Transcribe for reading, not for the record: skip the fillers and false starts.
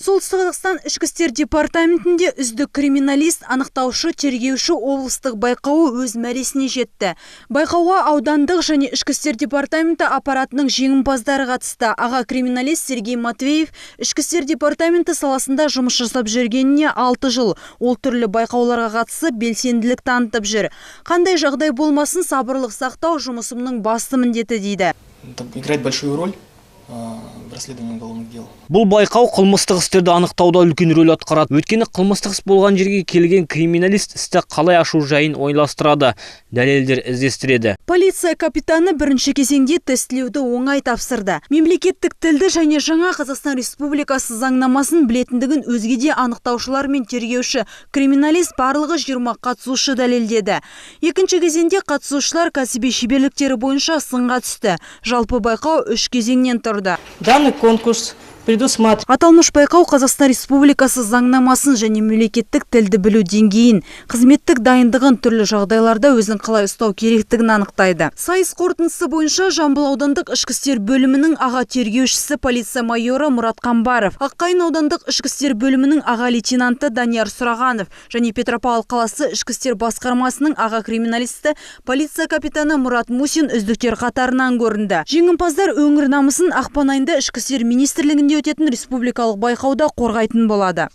Солтүстік Қазақстан ішкі істер департаментінде үздік криминалист, анықтаушы, тергеуші облыстық байқауы өз мәресіне жетті. Байқауға аудандық және ішкі істер департаменті аппаратының жеңімпаздары қатысты. Аға криминалист Сергей Матвеев ішкі істер департаменті саласында жұмыс жасап жүргеніне 6 жыл. Ол түрлі байқауларға қатысып, белсенділік танытып жүр. Қандай жағдай болмасын, сабырлық сақтау жұмысымның басты міндеті дейді. Играет большую роль в расследовании уголовных дел. Бұл байқау қылмыстық істерді анықтауда үлкен рөл атқарады. Өйткені қылмыстық іс болған жерге келген криминалист істі қалай ашу жайын ойластырады, дәлелдер іздестіреді. Полиция капитаны бірінші кезеңде тестілеуді оңай тапсырды. Мемлекеттік тілді және жаңа Қазақстан Республикасы заңнамасын білетіндігін өзге де анықтаушылар мен тергеуші криминалист барлығы 20 қатысушы дәлелдеді. Екінші кезеңде қатысушылар кәсіби шеберліктері бойынша сынға түсті. Жалпы байқау 3 кезеңнен тұрды. Данный конкурс предусматривает. Аталмыш байқау Қазақстан Республикасы заңнамасын және мемлекеттік тілді білу деңгейін, қызметтік дайындығын түрлі жағдайларда өзін қалай ұстау керектігін анықтайды. Сайыс қорытындысы бойынша Жамбыл аудандық ішкі істер бөлімінің аға тергеушісі полиция майоры Мұрат Қамбаров, Аққайын аудандық ішкі істер бөлімінің аға лейтенанты Данияр Сұрағанов және Петропавл қаласы ішкі істер басқармасының аға криминалисті полиция капитаны Мұрат Мусин үздіктер қатарынан көрінді. Жеңімпаздар өңір намысын ақпан айында ішкі істер министрлігінде өтетін республикалық байқауда қорғайтын болады.